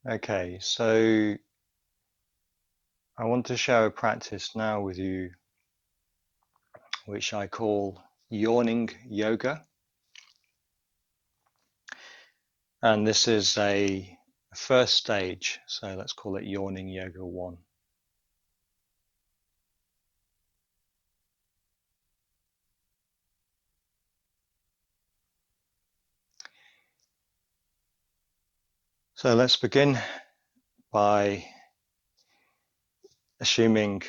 Okay, so I want to share a practice now with you which I call Yawning Yoga. And this is a first stage, so let's call it Yawning Yoga 1. So let's begin by assuming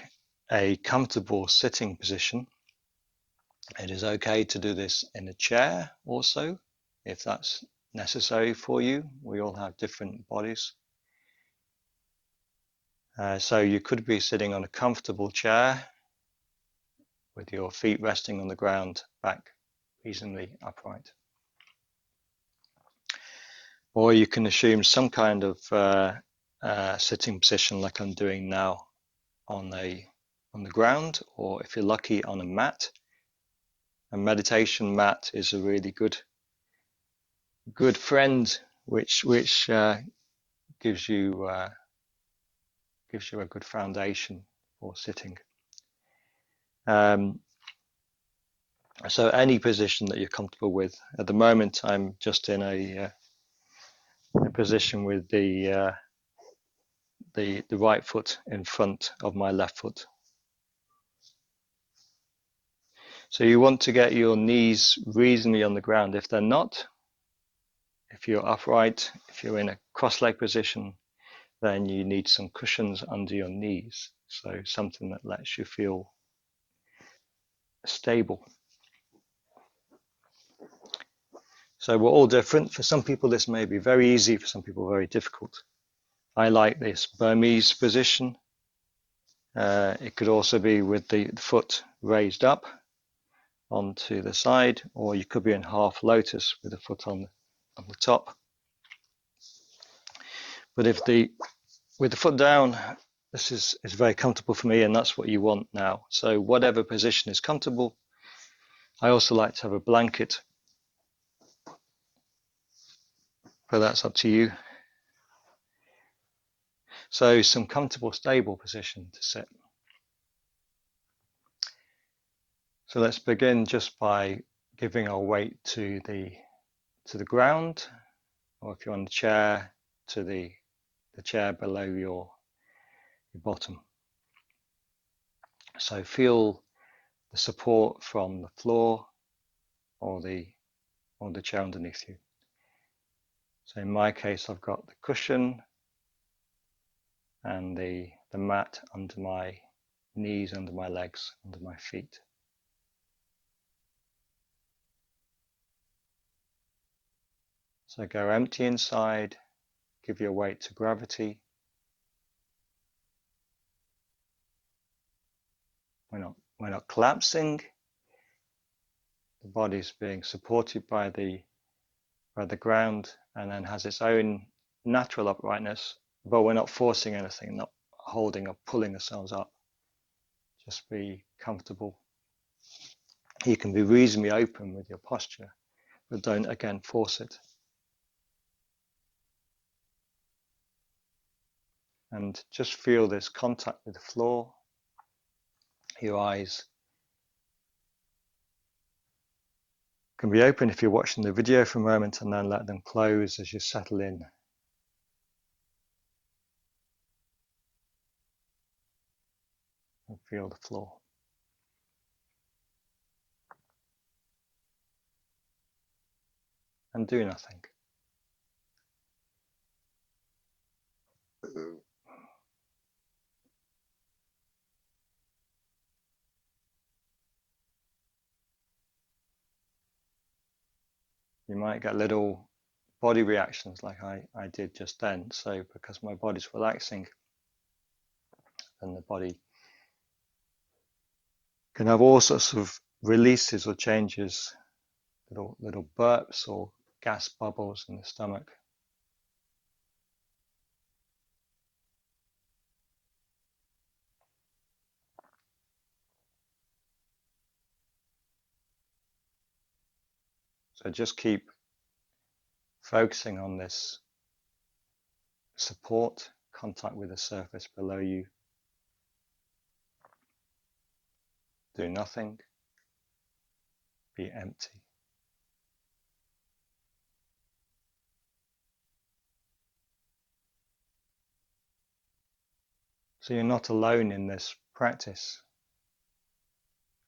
a comfortable sitting position. It is okay to do this in a chair also, if that's necessary for you. We all have different bodies. So you could be sitting on a comfortable chair with your feet resting on the ground, back reasonably upright. Or you can assume some kind of sitting position like I'm doing now on the ground, or if you're lucky, on a mat. A meditation mat is a really good friend, which gives you a good foundation for sitting. So any position that you're comfortable with. At the moment, I'm just in a position with the right foot in front of my left foot. So you want to get your knees reasonably on the ground. If they're not, if you're upright, if you're in a cross-leg position, then you need some cushions under your knees. So something that lets you feel stable. So we're all different. For some people, this may be very easy. For some people, very difficult. I like this Burmese position. It could also be with the foot raised up onto the side, or you could be in half lotus with the foot on the top. But with the foot down, this is very comfortable for me, and that's what you want now. So whatever position is comfortable. I also like to have a blanket, but that's up to you. So some comfortable, stable position to sit. So let's begin just by giving our weight to the ground, or if you're on the chair, to the chair below your bottom. So feel the support from the floor or the chair underneath you. So in my case, I've got the cushion and the mat under my knees, under my legs, under my feet. So go empty inside, give your weight to gravity. We're not collapsing. The body's being supported by the ground and then has its own natural uprightness, but we're not forcing anything, not holding or pulling ourselves up. Just be comfortable. You can be reasonably open with your posture, but don't again force it. And just feel this contact with the floor. Your eyes can be open if you're watching the video for a moment, and then let them close as you settle in. And feel the floor. And do nothing. You might get little body reactions like I did just then. So because my body's relaxing, then the body can have all sorts of releases or changes, little burps or gas bubbles in the stomach. So just keep focusing on this support, contact with the surface below you. Do nothing, be empty. So you're not alone in this practice.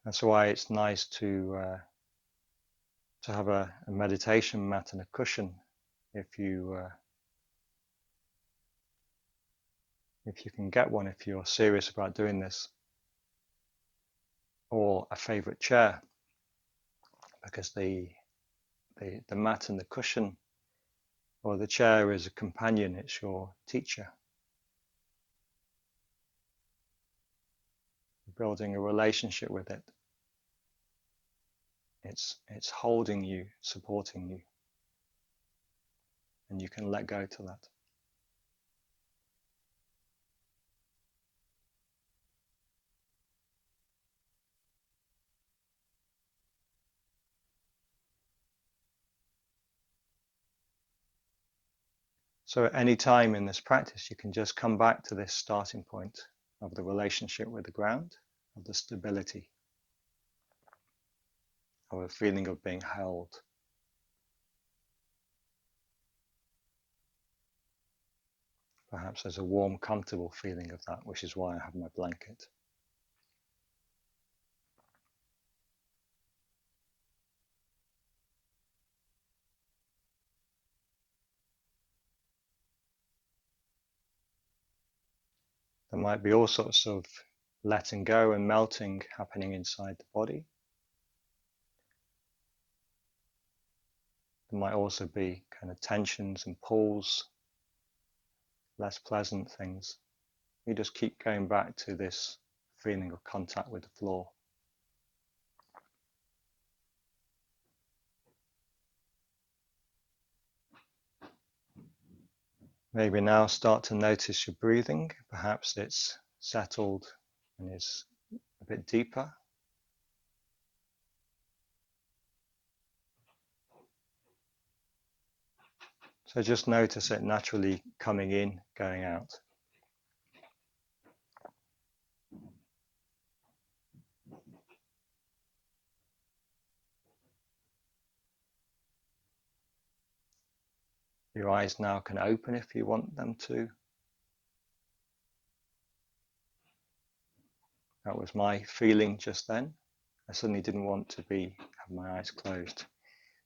That's why it's nice to have a meditation mat and a cushion if you can get one, if you're serious about doing this, or a favorite chair, because the mat and the cushion or the chair is a companion, it's your teacher. Building a relationship with it. It's holding you, supporting you, and you can let go to that. So at any time in this practice, you can just come back to this starting point of the relationship with the ground, of the stability, of a feeling of being held. Perhaps there's a warm, comfortable feeling of that, which is why I have my blanket. There might be all sorts of letting go and melting happening inside the body. There might also be kind of tensions and pulls, less pleasant things. You just keep going back to this feeling of contact with the floor. Maybe now start to notice your breathing. Perhaps it's settled and is a bit deeper. So just notice it naturally coming in, going out. Your eyes now can open if you want them to. That was my feeling just then. I suddenly didn't want to have my eyes closed.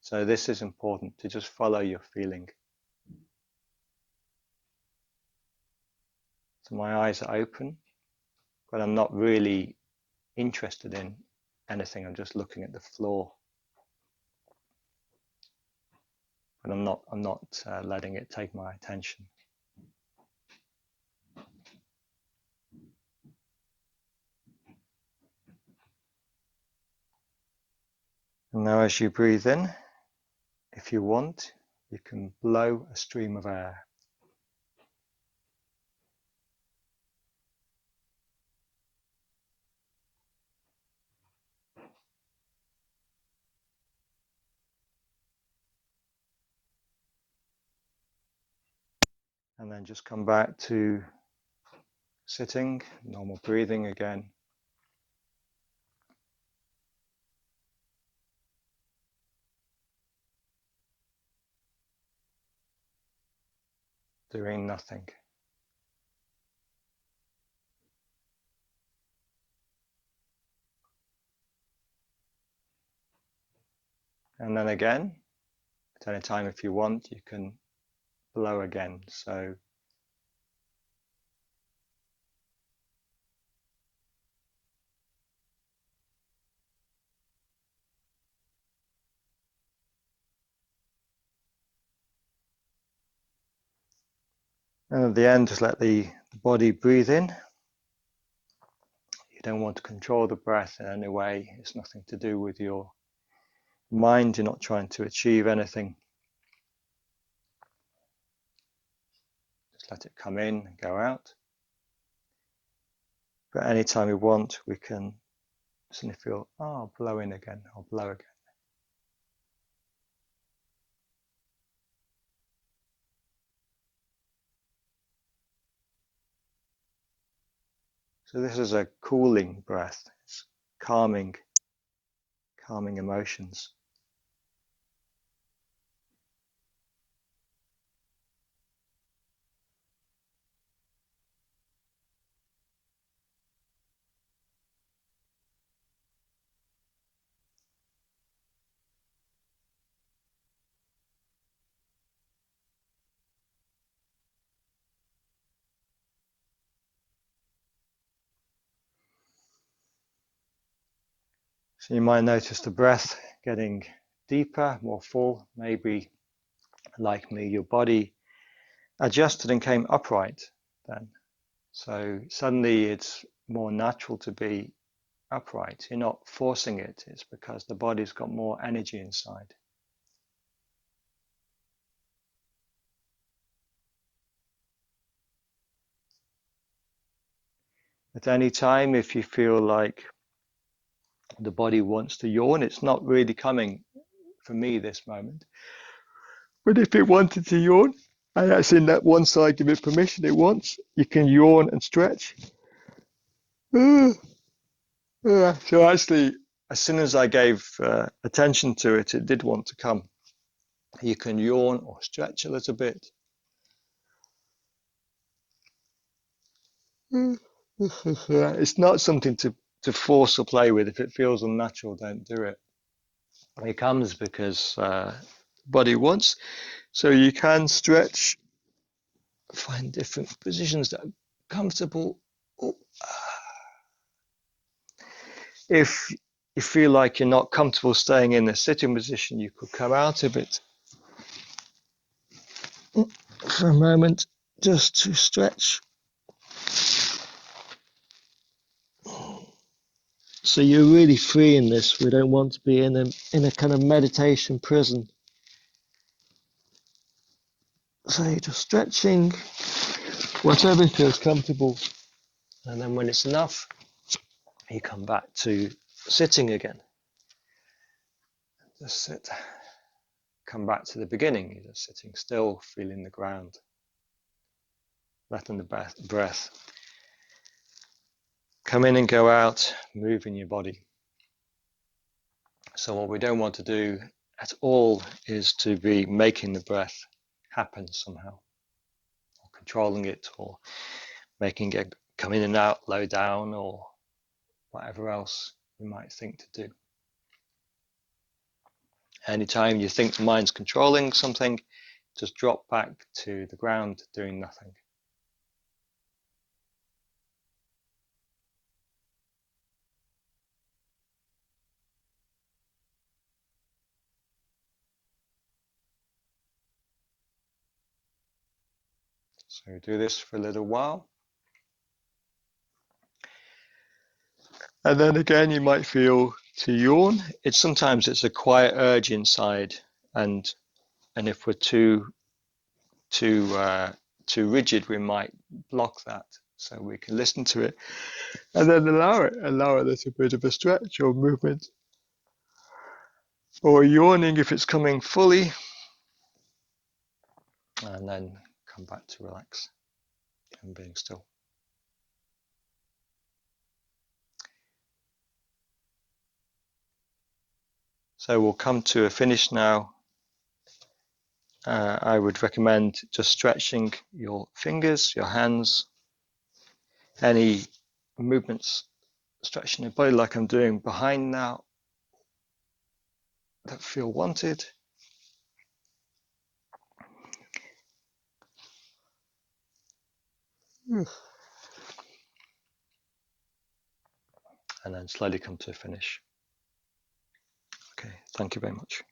So this is important, to just follow your feeling. So my eyes are open, but I'm not really interested in anything. I'm just looking at the floor. But I'm not letting it take my attention. And now as you breathe in, if you want, you can blow a stream of air. And then just come back to sitting, normal breathing again. Doing nothing. And then again, at any time if you want, you can blow again. So and at the end, just let the body breathe in. You don't want to control the breath in any way. It's nothing to do with your mind. You're not trying to achieve anything. Just let it come in and go out. But anytime we want, we can suddenly feel, oh, blow in again, or blow again. So this is a cooling breath. It's calming emotions. So you might notice the breath getting deeper, more full. Maybe, like me, your body adjusted and came upright then. So suddenly it's more natural to be upright. You're not forcing it. It's because the body's got more energy inside. At any time, if you feel like the body wants to yawn, it's not really coming for me this moment. But if it wanted to yawn, and that's in that one side, give it permission it wants, you can yawn and stretch. So actually, as soon as I gave attention to it, it did want to come. You can yawn or stretch a little bit. It's not something to force or play with. If it feels unnatural, don't do it. It comes because body wants. So you can stretch, find different positions that are comfortable. If you feel like you're not comfortable staying in a sitting position, you could come out of it for a moment just to stretch. So you're really free in this. We don't want to be in a kind of meditation prison. So you're just stretching, whatever feels comfortable. And then when it's enough, you come back to sitting again. Just sit. Come back to the beginning. You're just sitting still, feeling the ground, letting the breath come in and go out, moving your body. So what we don't want to do at all is to be making the breath happen somehow, or controlling it, or making it come in and out, low down, or whatever else you might think to do. Anytime you think the mind's controlling something, just drop back to the ground doing nothing. So do this for a little while. And then again, you might feel to yawn. Sometimes it's a quiet urge inside, and if we're too rigid, we might block that. So we can listen to it, and then allow a little bit of a stretch or movement, or yawning if it's coming fully, and then come back to relax and being still. So we'll come to a finish now. I would recommend just stretching your fingers, your hands, any movements, stretching your body like I'm doing behind now that feel wanted. And then slowly come to a finish. Okay, thank you very much.